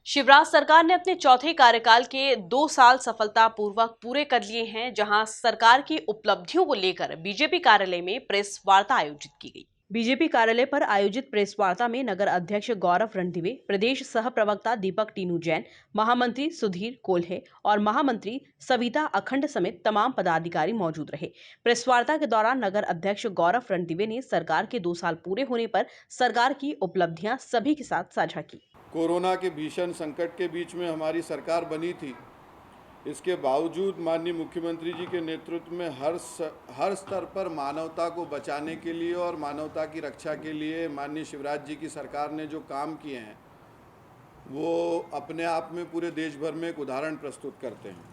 शिवराज सरकार ने अपने चौथे कार्यकाल के 2 साल सफलतापूर्वक पूरे कर लिए हैं, जहां सरकार की उपलब्धियों को लेकर बीजेपी कार्यालय में प्रेस वार्ता आयोजित की गई। बीजेपी कार्यालय पर आयोजित प्रेस वार्ता में नगर अध्यक्ष गौरव रणदिवे, प्रदेश सह प्रवक्ता दीपक टीनू जैन, महामंत्री सुधीर कोल्हे और महामंत्री सविता अखंड समेत तमाम पदाधिकारी मौजूद रहे। प्रेस वार्ता के दौरान नगर अध्यक्ष गौरव रणदिवे ने सरकार के 2 साल पूरे होने पर सरकार की उपलब्धियां सभी के साथ साझा की। कोरोना के भीषण संकट के बीच में हमारी सरकार बनी थी। इसके बावजूद माननीय मुख्यमंत्री जी के नेतृत्व में हर स्तर पर मानवता को बचाने के लिए और मानवता की रक्षा के लिए माननीय शिवराज जी की सरकार ने जो काम किए हैं वो अपने आप में पूरे देश भर में एक उदाहरण प्रस्तुत करते हैं।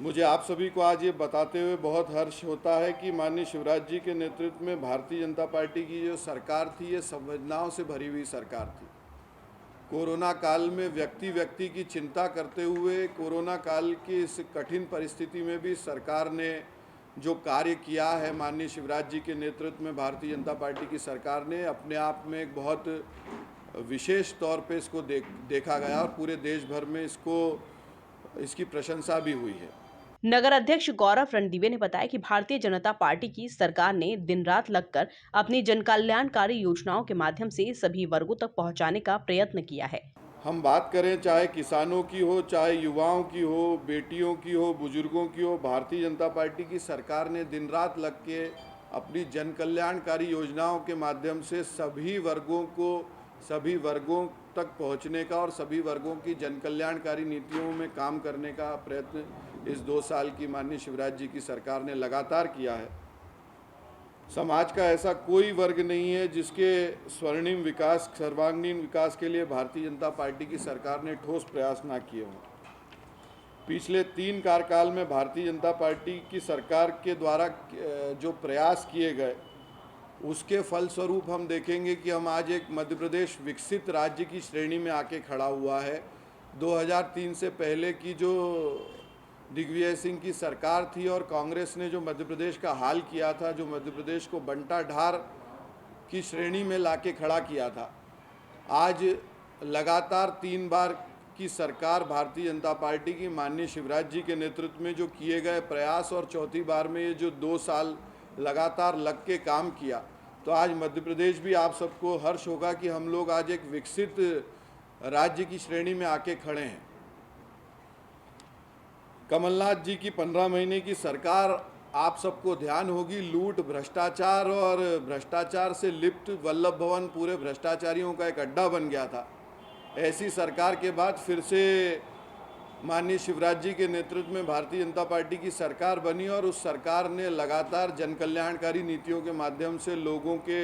मुझे आप सभी को आज ये बताते हुए बहुत हर्ष होता है कि माननीय शिवराज जी के नेतृत्व में भारतीय जनता पार्टी की जो सरकार थी ये संवेदनाओं से भरी हुई सरकार थी। कोरोना काल में व्यक्ति की चिंता करते हुए कोरोना काल की इस कठिन परिस्थिति में भी सरकार ने जो कार्य किया है, माननीय शिवराज जी के नेतृत्व में भारतीय जनता पार्टी की सरकार ने अपने आप में एक बहुत विशेष तौर पे इसको देखा गया और पूरे देश भर में इसकी प्रशंसा भी हुई है। नगर अध्यक्ष गौरव रणदिवे ने बताया कि भारतीय जनता पार्टी की सरकार ने दिन रात लगकर अपनी जनकल्याणकारी योजनाओं के माध्यम से सभी वर्गों तक पहुंचाने का प्रयत्न किया है। हम बात करें चाहे किसानों की हो, चाहे युवाओं की हो, बेटियों की हो, बुजुर्गों की हो, भारतीय जनता पार्टी की सरकार ने दिन रात लग के अपनी जनकल्याणकारी योजनाओं के माध्यम से सभी वर्गों तक पहुंचने का और सभी वर्गों की जनकल्याणकारी नीतियों में काम करने का प्रयत्न इस 2 साल की माननीय शिवराज जी की सरकार ने लगातार किया है। समाज का ऐसा कोई वर्ग नहीं है जिसके स्वर्णिम विकास, सर्वांगीण विकास के लिए भारतीय जनता पार्टी की सरकार ने ठोस प्रयास ना किए हों। पिछले 3 कार्यकाल में भारतीय जनता पार्टी की सरकार के द्वारा जो प्रयास किए गए उसके फलस्वरूप हम देखेंगे कि हम आज एक मध्य प्रदेश विकसित राज्य की श्रेणी में आके खड़ा हुआ है। 2003 से पहले की जो दिग्विजय सिंह की सरकार थी और कांग्रेस ने जो मध्य प्रदेश का हाल किया था, जो मध्य प्रदेश को बंटा ढार की श्रेणी में लाके खड़ा किया था, आज लगातार 3 बार की सरकार भारतीय जनता पार्टी की माननीय शिवराज जी के नेतृत्व में जो किए गए प्रयास और चौथी बार में ये जो 2 साल लगातार लग के काम किया, तो आज मध्य प्रदेश भी आप सबको हर्ष होगा कि हम लोग आज एक विकसित राज्य की श्रेणी में आके खड़े हैं। कमलनाथ जी की 15 महीने की सरकार, आप सबको ध्यान होगी, लूट, भ्रष्टाचार और भ्रष्टाचार से लिप्त वल्लभ भवन पूरे भ्रष्टाचारियों का एक अड्डा बन गया था। ऐसी सरकार के बाद फिर से माननीय शिवराज जी के नेतृत्व में भारतीय जनता पार्टी की सरकार बनी और उस सरकार ने लगातार जनकल्याणकारी नीतियों के माध्यम से लोगों के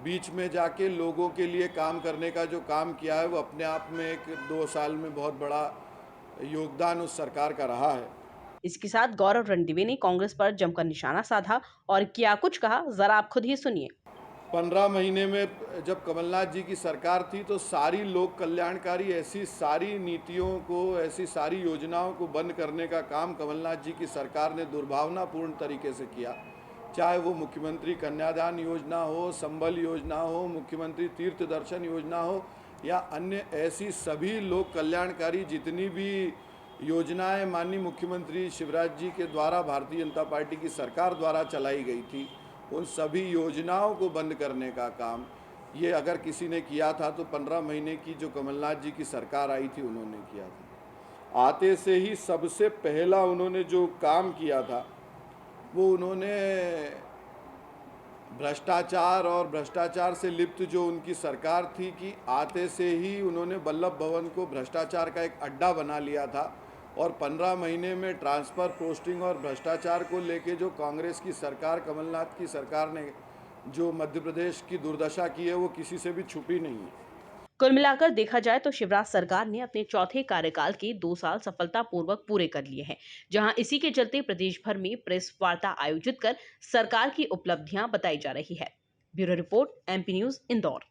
बीच में जाके लोगों के लिए काम करने का जो काम किया है वो अपने आप में एक 2 साल में बहुत बड़ा योगदान उस सरकार का रहा है। इसके साथ गौरव रणदिवे ने कांग्रेस पर जमकर निशाना साधा और क्या कुछ कहा, जरा आप खुद ही सुनिए। 15 महीने में जब कमलनाथ जी की सरकार थी तो सारी लोक कल्याणकारी ऐसी सारी नीतियों को, ऐसी सारी योजनाओं को बंद करने का काम कमलनाथ जी की सरकार ने दुर्भावनापूर्ण तरीके से किया। चाहे वो मुख्यमंत्री कन्यादान योजना हो, संबल योजना हो, मुख्यमंत्री तीर्थ दर्शन योजना हो या अन्य ऐसी सभी लोक कल्याणकारी जितनी भी योजनाएं माननीय मुख्यमंत्री शिवराज जी के द्वारा भारतीय जनता पार्टी की सरकार द्वारा चलाई गई थी, उन सभी योजनाओं को बंद करने का काम ये अगर किसी ने किया था तो 15 महीने की जो कमलनाथ जी की सरकार आई थी उन्होंने किया था। आते से ही सबसे पहला उन्होंने जो काम किया था वो उन्होंने भ्रष्टाचार और भ्रष्टाचार से लिप्त जो उनकी सरकार थी कि आते से ही उन्होंने वल्लभ भवन को भ्रष्टाचार का एक अड्डा बना लिया था और 15 महीने में ट्रांसफ़र, पोस्टिंग और भ्रष्टाचार को लेके जो कांग्रेस की सरकार, कमलनाथ की सरकार ने जो मध्य प्रदेश की दुर्दशा की है वो किसी से भी छुपी नहीं है। कुल मिलाकर देखा जाए तो शिवराज सरकार ने अपने चौथे कार्यकाल के 2 साल सफलतापूर्वक पूरे कर लिए हैं, जहां इसी के चलते प्रदेश भर में प्रेस वार्ता आयोजित कर सरकार की उपलब्धियां बताई जा रही है। Bureau report, MP news, Indore.